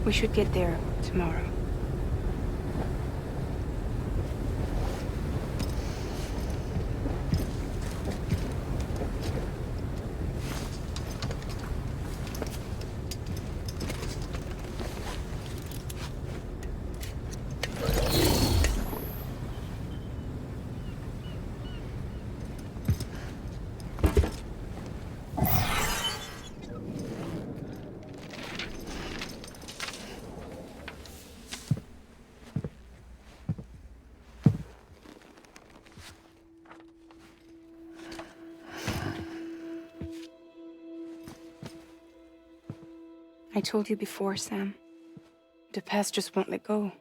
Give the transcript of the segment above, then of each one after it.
We should get there tomorrow. I told you before, Sam. The past just won't let go.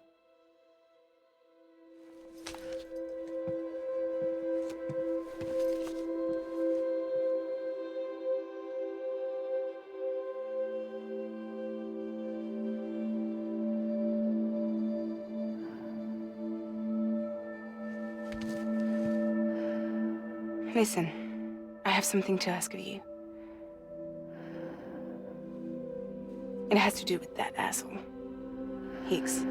Listen, I have something to ask of you. It has to do with that asshole, Higgs.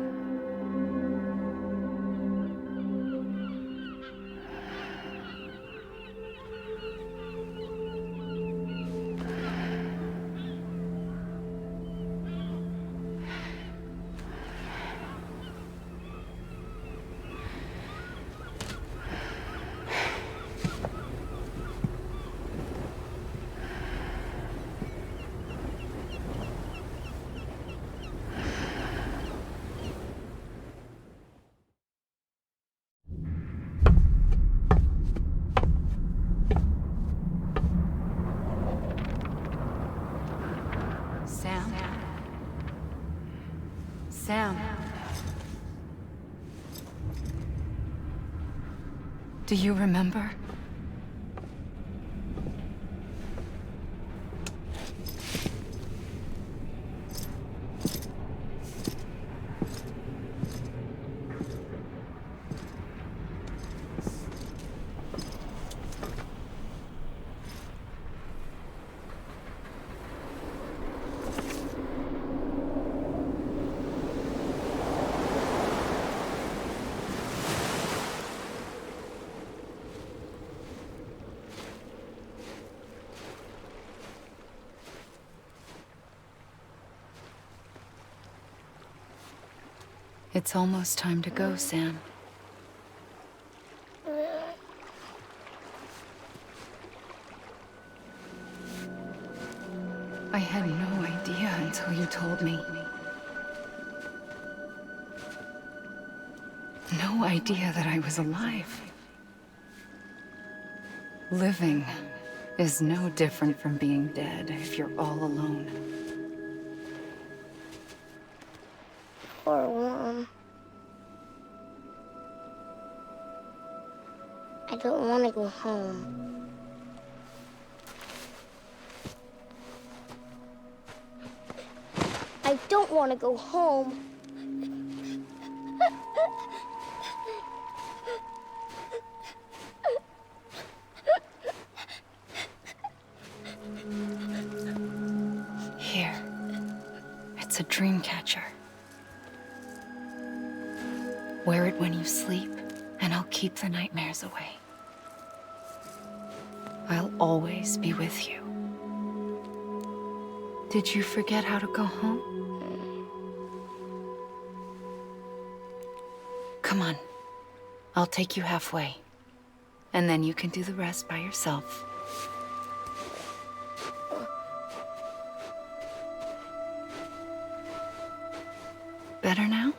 Sam. Do you remember? It's almost time to go, Sam. I had no idea until you told me. No idea that I was alive. Living is no different from being dead if you're all alone. Poor Mom. I don't want to go home. I don't want to go home. Here. It's a dream catcher. Wear it when you sleep, and I'll keep the nightmares away. I'll always be with you. Did you forget how to go home? Come on. I'll take you halfway. And then you can do the rest by yourself. Better now?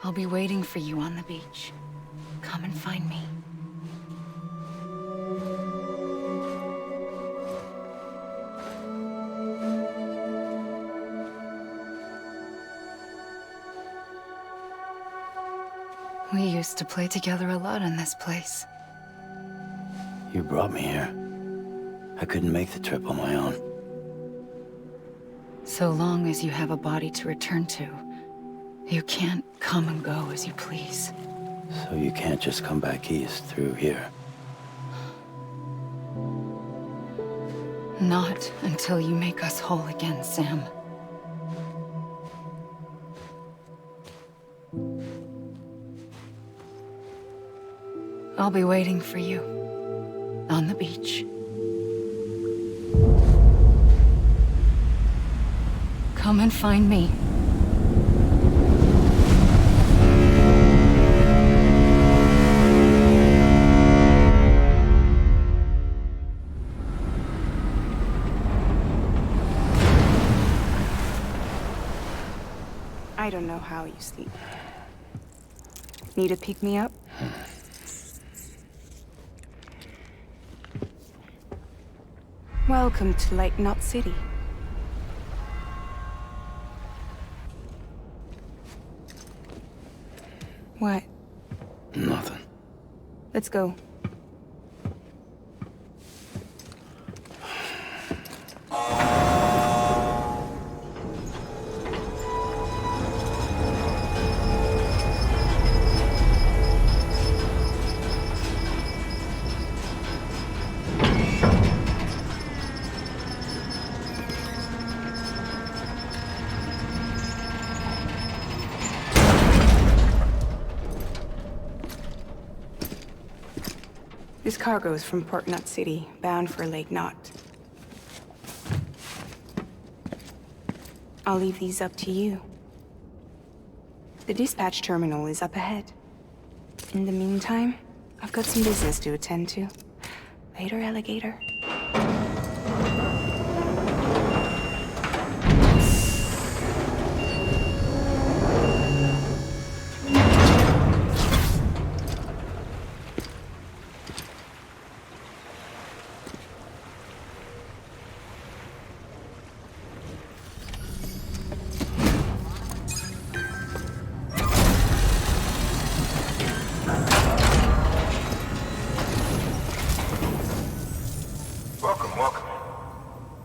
I'll be waiting for you on the beach. Come and find me. We used to play together a lot in this place. You brought me here. I couldn't make the trip on my own. So long as you have a body to return to, you can't come and go as you please. So you can't just come back east through here? Not until you make us whole again, Sam. I'll be waiting for you on the beach. Come and find me. I don't know how you sleep. Need to pick me up? Welcome to Lake Knot City. What? Nothing. Let's go. This cargo is from Port Knot City, bound for Lake Knot. I'll leave these up to you. The dispatch terminal is up ahead. In the meantime, I've got some business to attend to. Later, alligator. Welcome.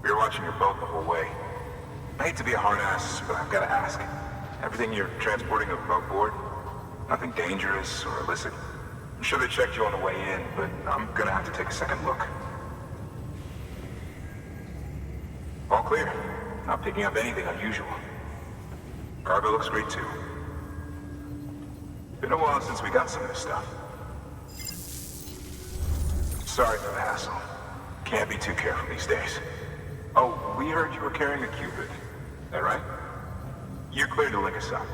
We were watching your boat the whole way. I hate to be a hard ass, but I've got to ask. Everything you're transporting above board? Nothing dangerous or illicit? I'm sure they checked you on the way in, but I'm gonna have to take a second look. All clear. Not picking up anything unusual. Cargo looks great too. Been a while since we got some of this stuff. Sorry for the hassle. Can't be too careful these days. Oh, we heard you were carrying a Cupid. That right? You're clear to link us up.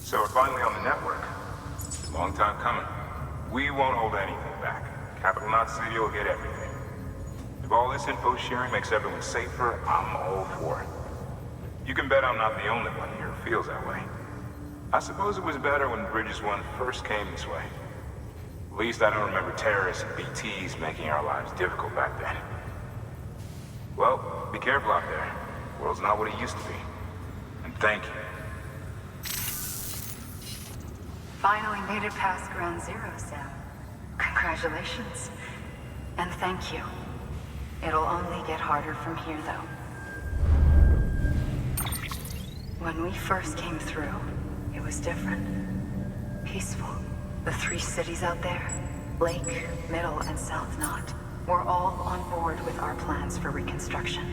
So we're finally on the network. Long time coming. We won't hold anything back. Capital Knot City will get everything. If all this info sharing makes everyone safer, I'm all for it. You can bet I'm not the only one here who feels that way. I suppose it was better when Bridges 1 first came this way. At least I don't remember terrorists and BTs making our lives difficult back then. Well, be careful out there. The world's not what it used to be. And thank you. Finally made it past Ground Zero, Sam. Congratulations. And thank you. It'll only get harder from here, though. When we first came through, it was different. Peaceful. The 3 cities out there, Lake, Middle, and South Knot, were all on board with our plans for reconstruction.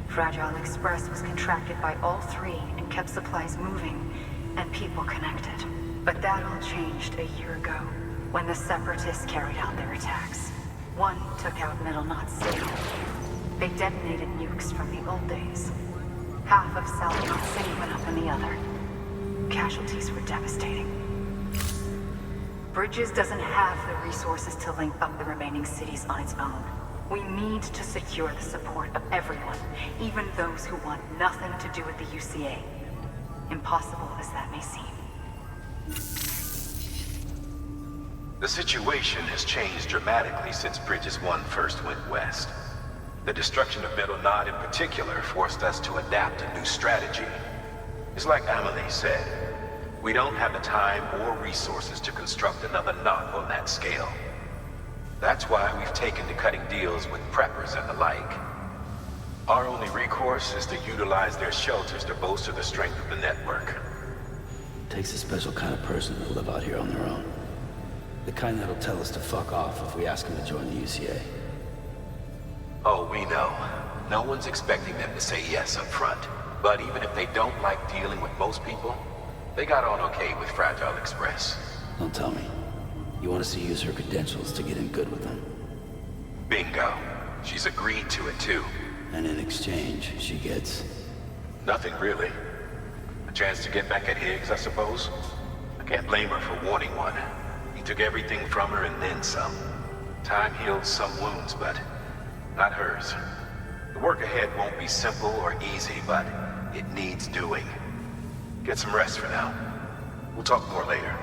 Fragile Express was contracted by all 3 and kept supplies moving and people connected. But that all changed a year ago, when the Separatists carried out their attacks. One took out Middle Knot City. They detonated nukes from the old days. Half of South Knot City went up in the other. Casualties were devastating. Bridges doesn't have the resources to link up the remaining cities on its own. We need to secure the support of everyone, even those who want nothing to do with the UCA. Impossible as that may seem. The situation has changed dramatically since Bridges 1 first went west. The destruction of Middle Knot in particular forced us to adapt a new strategy. It's like Amelie said, we don't have the time or resources to construct another knot on that scale. That's why we've taken to cutting deals with preppers and the like. Our only recourse is to utilize their shelters to bolster the strength of the network. Takes a special kind of person to live out here on their own. The kind that'll tell us to fuck off if we ask them to join the UCA. Oh, we know. No one's expecting them to say yes up front. But even if they don't like dealing with most people, they got on okay with Fragile Express. Don't tell me. You want us to use her credentials to get in good with them? Bingo. She's agreed to it too. And in exchange, she gets... Nothing really. A chance to get back at Higgs, I suppose? I can't blame her for wanting one. He took everything from her and then some. Time heals some wounds, but not hers. The work ahead won't be simple or easy, but it needs doing. Get some rest for now. We'll talk more later.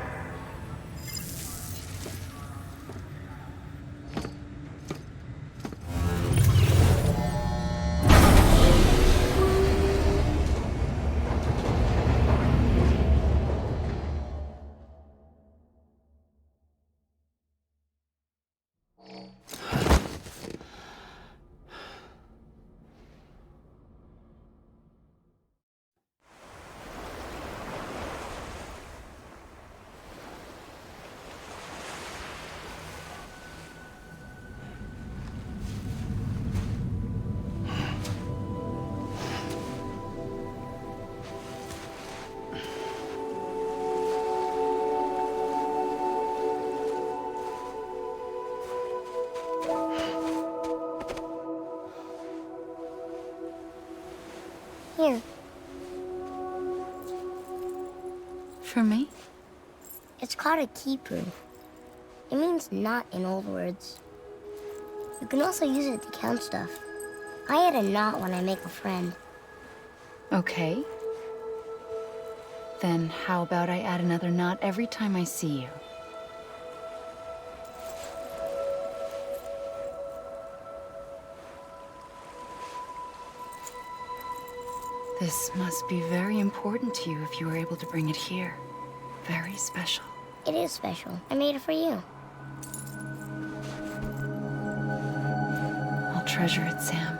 Here. For me? It's called a keeper. It means knot in old words. You can also use it to count stuff. I add a knot when I make a friend. Okay. Then how about I add another knot every time I see you? This must be very important to you if you were able to bring it here. Very special. It is special. I made it for you. I'll treasure it, Sam.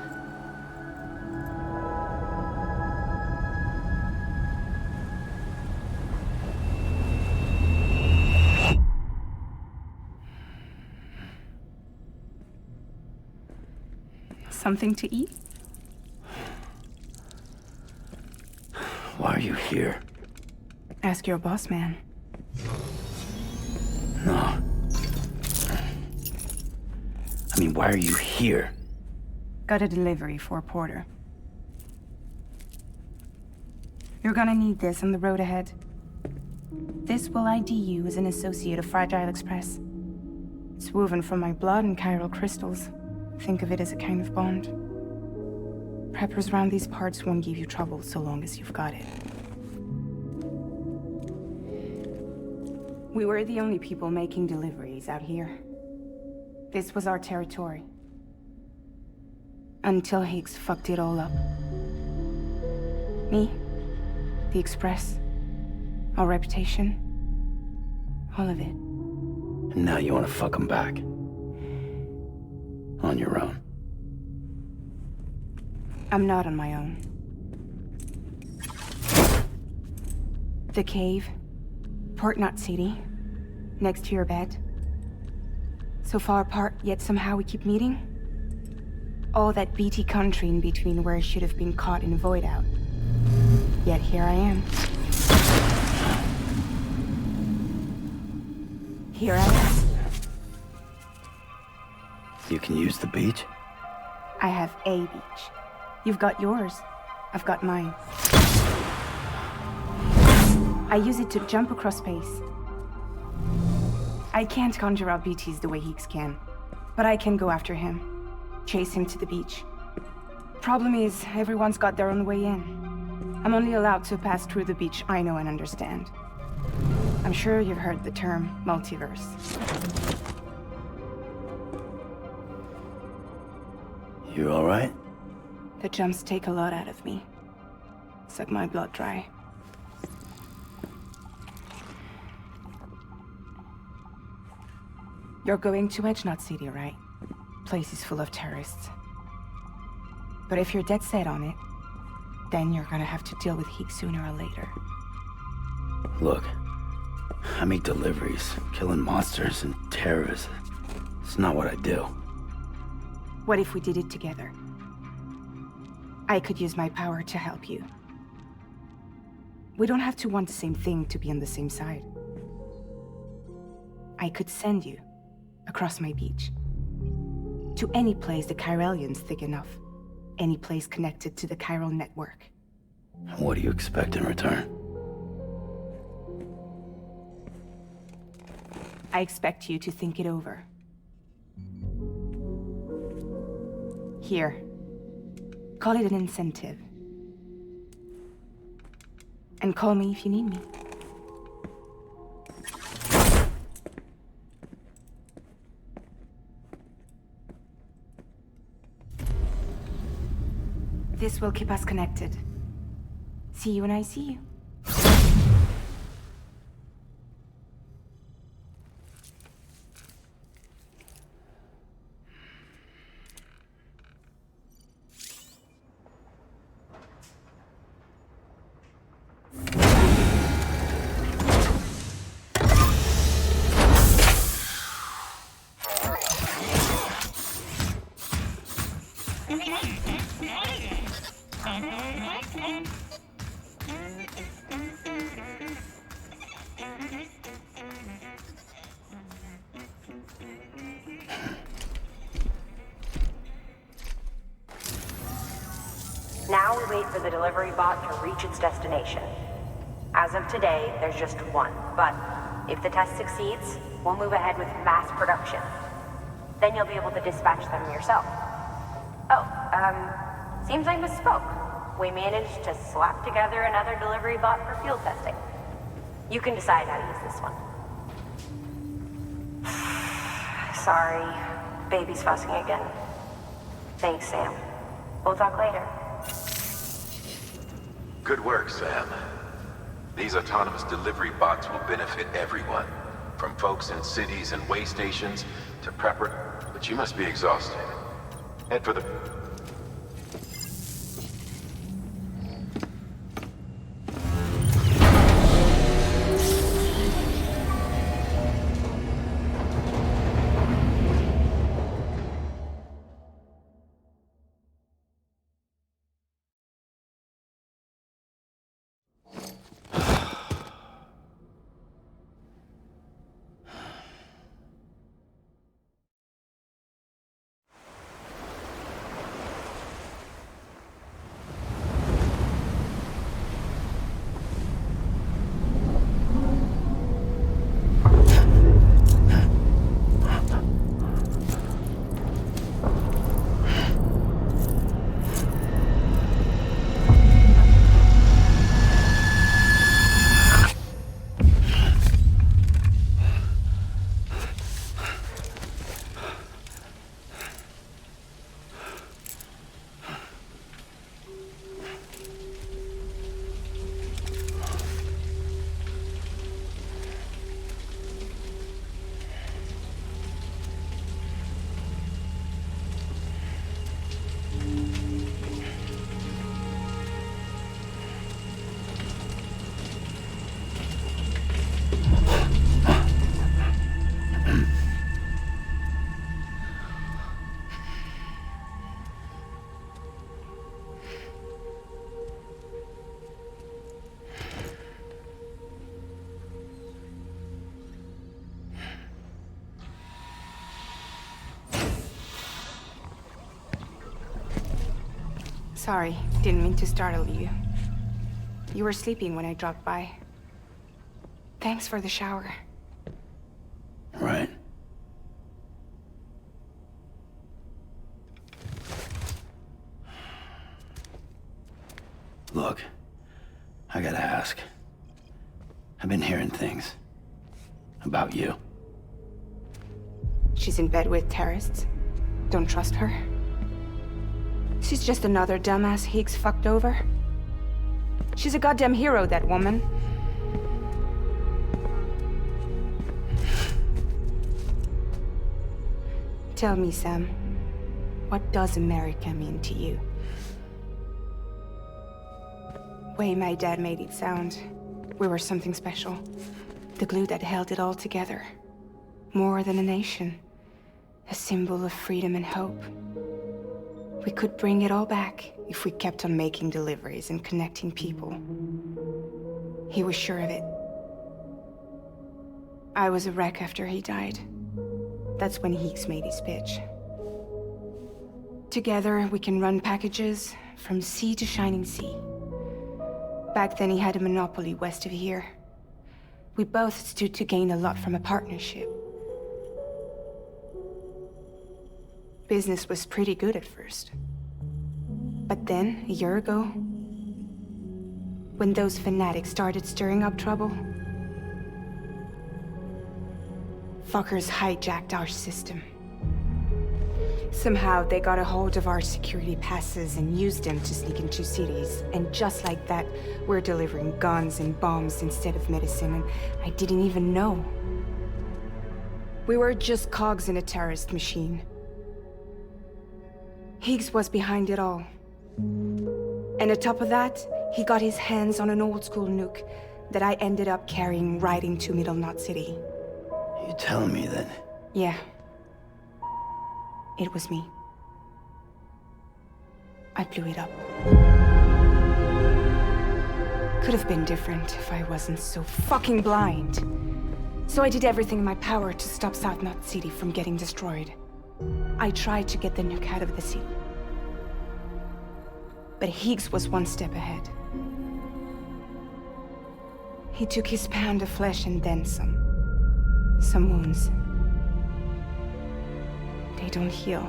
Something to eat? Why are you here? Ask your boss man. No. I mean, why are you here? Got a delivery for a porter. You're gonna need this on the road ahead. This will ID you as an associate of Fragile Express. It's woven from my blood and chiral crystals. Think of it as a kind of bond. Preppers around these parts won't give you trouble so long as you've got it. We were the only people making deliveries out here. This was our territory. Until Higgs fucked it all up. Me, the Express, our reputation, all of it. And now you want to fuck them back. On your own. I'm not on my own. The cave, Port Knot City, next to your bed. So far apart, yet somehow we keep meeting. All that BT country in between where I should have been caught in a void out. Yet here I am. Here I am. You can use the beach? I have a beach. You've got yours. I've got mine. I use it to jump across space. I can't conjure out BTs the way Higgs can, but I can go after him. Chase him to the beach. Problem is, everyone's got their own way in. I'm only allowed to pass through the beach I know and understand. I'm sure you've heard the term multiverse. You all right? The jumps take a lot out of me. Suck my blood dry. You're going to Edgenut City, right? Place is full of terrorists. But if you're dead set on it, then you're gonna have to deal with Heek sooner or later. Look, I make deliveries, killing monsters and terrorists. It's not what I do. What if we did it together? I could use my power to help you. We don't have to want the same thing to be on the same side. I could send you across my beach. To any place the Chiralian's thick enough. Any place connected to the chiral network. What do you expect in return? I expect you to think it over. Here. Call it an incentive. And call me if you need me. This will keep us connected. See you when I see you. Now we wait for the delivery bot to reach its destination. As of today, there's just one, but if the test succeeds, we'll move ahead with mass production. Then you'll be able to dispatch them yourself. Oh, seems I misspoke. We managed to slap together another delivery bot for field testing. You can decide how to use this one. Sorry, baby's fussing again. Thanks, Sam. We'll talk later. Good work, Sam. These autonomous delivery bots will benefit everyone, from folks in cities and way stations to prepper. But you must be exhausted. Head for the... Sorry, didn't mean to startle you. You were sleeping when I dropped by. Thanks for the shower. Right. Look, I gotta ask. I've been hearing things about you. She's in bed with terrorists. Don't trust her. She's just another dumbass Higgs fucked over. She's a goddamn hero, that woman. Tell me, Sam, what does America mean to you? Way my dad made it sound, we were something special. The glue that held it all together. More than a nation. A symbol of freedom and hope. We could bring it all back if we kept on making deliveries and connecting people. He was sure of it. I was a wreck after he died. That's when Higgs made his pitch. Together, we can run packages from sea to shining sea. Back then, he had a monopoly west of here. We both stood to gain a lot from a partnership. Business was pretty good at first. But then, a year ago, when those fanatics started stirring up trouble, fuckers hijacked our system. Somehow, they got a hold of our security passes and used them to sneak into cities. And just like that, we're delivering guns and bombs instead of medicine, and I didn't even know. We were just cogs in a terrorist machine. Higgs was behind it all. And on top of that, he got his hands on an old-school nuke that I ended up carrying right into Middle Knot City. You telling me that? Yeah. It was me. I blew it up. Could have been different if I wasn't so fucking blind. So I did everything in my power to stop South Knot City from getting destroyed. I tried to get the nuke out of the city. But Higgs was one step ahead. He took his pound of flesh and then some. Some wounds. They don't heal.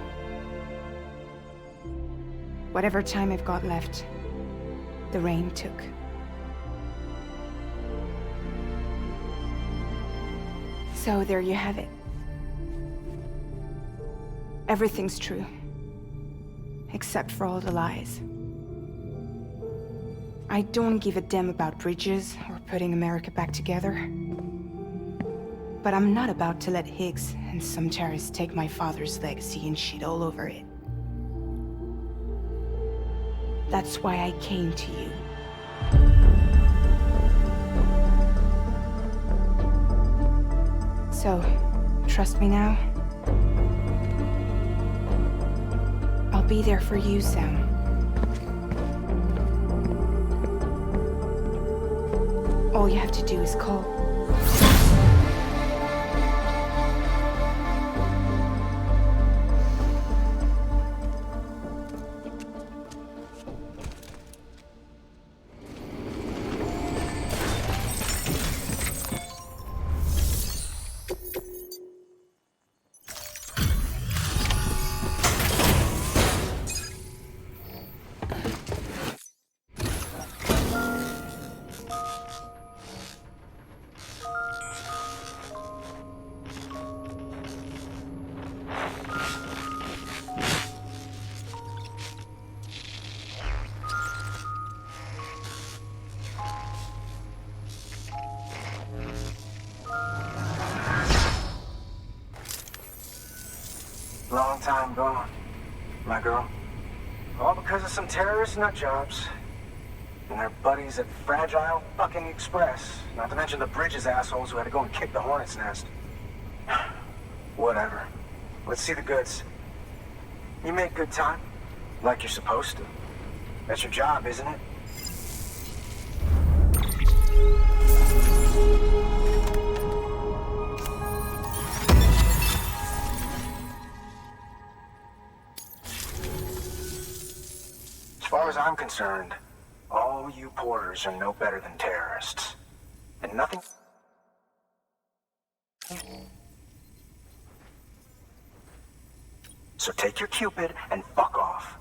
Whatever time I've got left, the rain took. So there you have it. Everything's true. Except for all the lies. I don't give a damn about bridges or putting America back together. But I'm not about to let Higgs and some terrorists take my father's legacy and shit all over it. That's why I came to you. So, trust me now? I'll be there for you, Sam. All you have to do is call. Long time gone, my girl. All because of some terrorist nut jobs. And their buddies at Fragile fucking Express. Not to mention the Bridges assholes who had to go and kick the hornet's nest. Whatever. Let's see the goods. You make good time. Like you're supposed to. That's your job, isn't it? As far as I'm concerned, all you porters are no better than terrorists. And nothing... So take your Cupid and fuck off.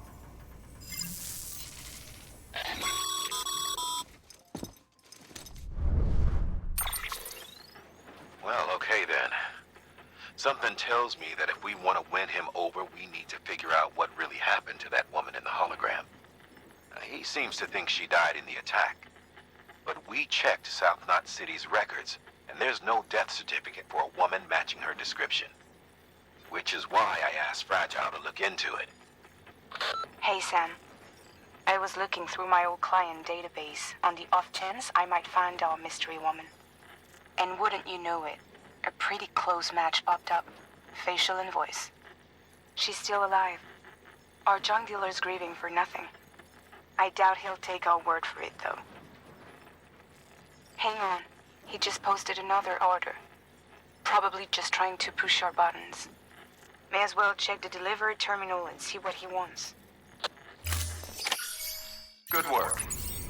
Well, okay then. Something tells me that if we want to win him over, we need to figure out what really happened to that woman in the hologram. He seems to think she died in the attack. But we checked South Knot City's records, and there's no death certificate for a woman matching her description. which is why I asked Fragile to look into it. Hey, Sam. I was looking through my old client database on the off chance I might find our mystery woman. And wouldn't you know it, a pretty close match popped up. Facial and voice. She's still alive. Our junk dealer's grieving for nothing. I doubt he'll take our word for it, though. Hang on. He just posted another order. Probably just trying to push our buttons. May as well check the delivery terminal and see what he wants. Good work.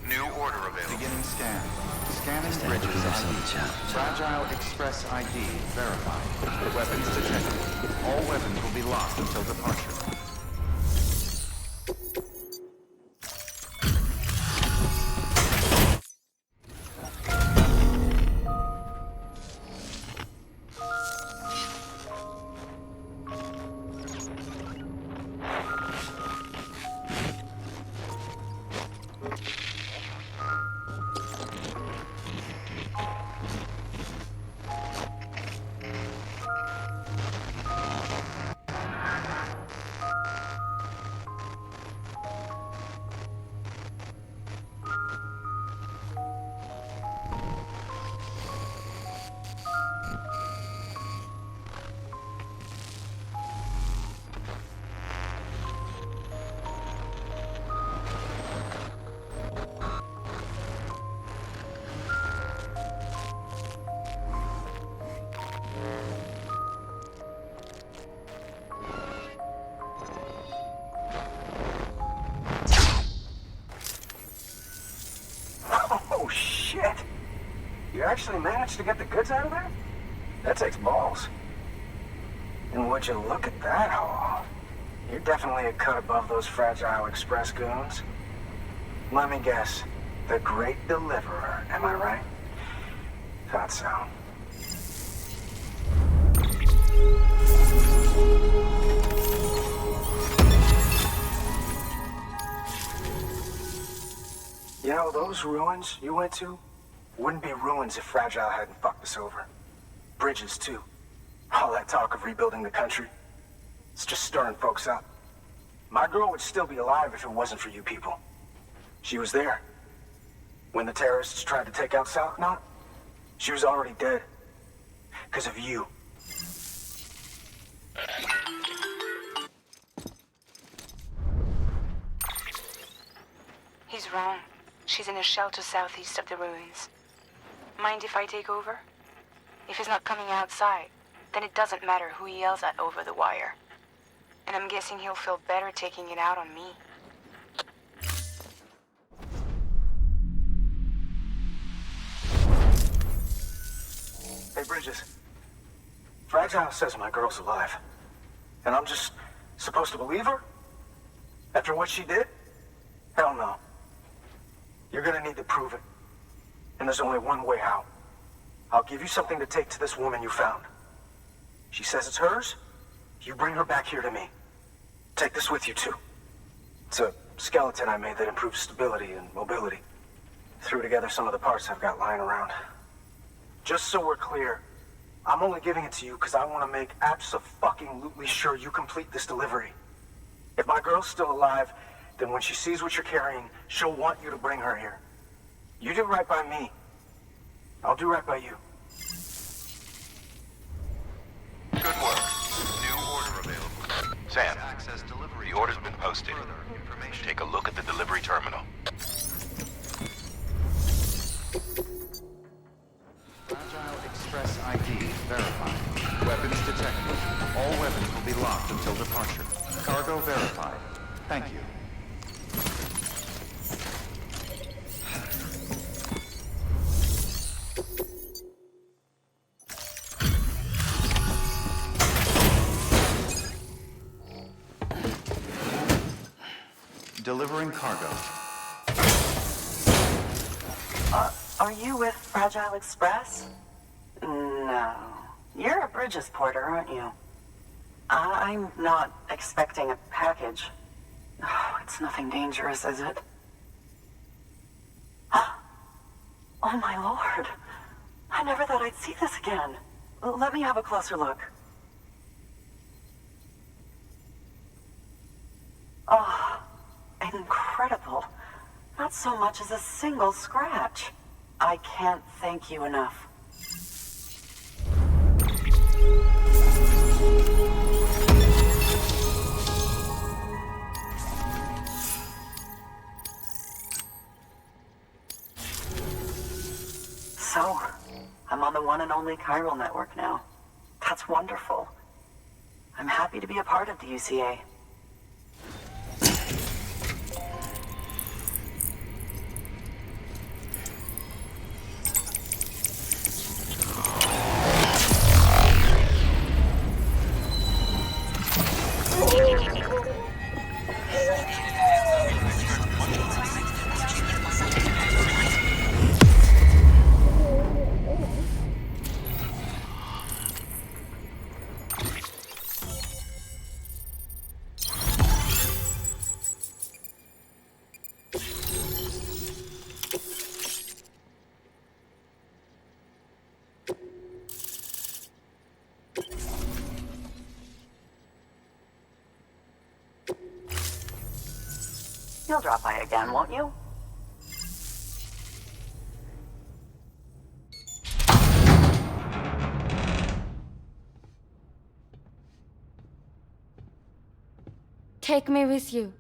New order available. Beginning scan. Scanning bridges ID. Fragile Express ID verified. Weapons detected. All weapons will be locked until departure. You actually managed to get the goods out of there? That takes balls. And would you look at that haul? You're definitely a cut above those Fragile Express goons. Let me guess. The Great Deliverer, am I right? Thought so. You know, those ruins you went to wouldn't be ruins if Fragile hadn't fucked us over. Bridges, too. All that talk of rebuilding the country. It's just stirring folks up. My girl would still be alive if it wasn't for you people. She was there. When the terrorists tried to take out South Knot, she was already dead. Because of you. He's wrong. She's in a shelter southeast of the ruins. Mind if I take over? If he's not coming outside, then it doesn't matter who he yells at over the wire. And I'm guessing he'll feel better taking it out on me. Hey, Bridges. Fragile says my girl's alive. And I'm just supposed to believe her? After what she did? Hell no. You're gonna need to prove it. And there's only one way out. I'll give you something to take to this woman you found. She says it's hers. You bring her back here to me. Take this with you, too. It's a skeleton I made that improves stability and mobility. Threw together some of the parts I've got lying around. Just so we're clear, I'm only giving it to you because I want to make abso-fucking-lutely sure you complete this delivery. If my girl's still alive, then when she sees what you're carrying, she'll want you to bring her here. You do right by me. I'll do right by you. Good work. New order available. Sam, Access delivery. the order's been posted. Further information. Take a look at the delivery terminal. Fragile Express ID verified. Weapons detected. All weapons will be locked until departure. Cargo verified. Thank you. Delivering cargo. Are you with Fragile Express? No. You're a Bridges porter, aren't you? I'm not expecting a package. Oh, it's nothing dangerous, is it? Oh my lord. I never thought I'd see this again. Let me have a closer look. Oh, incredible. Not so much as a single scratch. I can't thank you enough. So, I'm on the one and only chiral network now. That's wonderful. I'm happy to be a part of the UCA. You'll drop by again, won't you? Take me with you.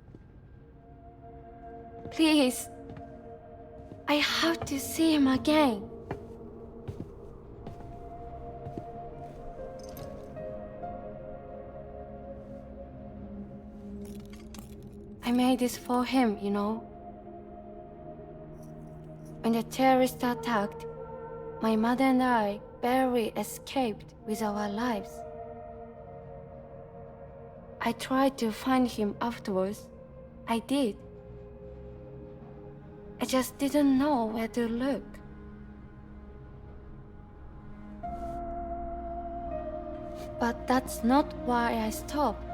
Please. I have to see him again. I made this for him, you know. When the terrorists attacked, my mother and I barely escaped with our lives. I tried to find him afterwards. I did. I just didn't know where to look. But that's not why I stopped.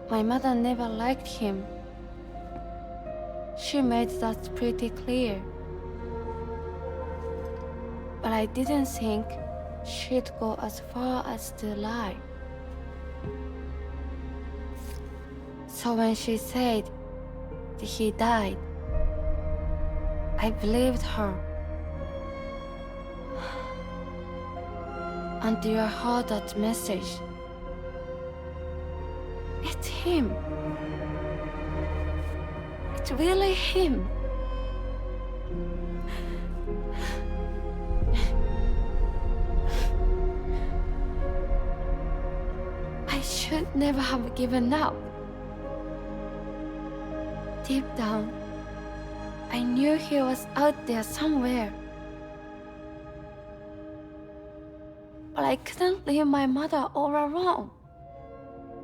My mother never liked him. She made that pretty clear. But I didn't think she'd go as far as to lie. So when she said that he died, I believed her. Until I heard that message. It's him. It's really him. I should never have given up. Deep down, I knew he was out there somewhere. But I couldn't leave my mother all alone.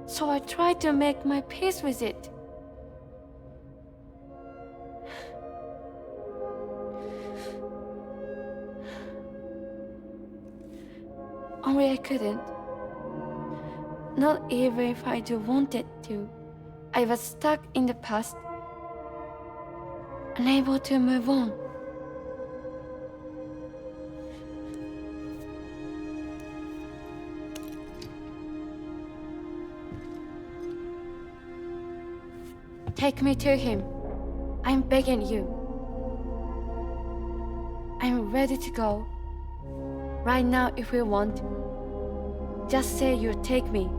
So I tried to make my peace with it. Only I couldn't. Not even if I wanted to. I was stuck in the past, unable to move on. Take me to him. I'm begging you. I'm ready to go. Right now if you want. Just say you'll take me.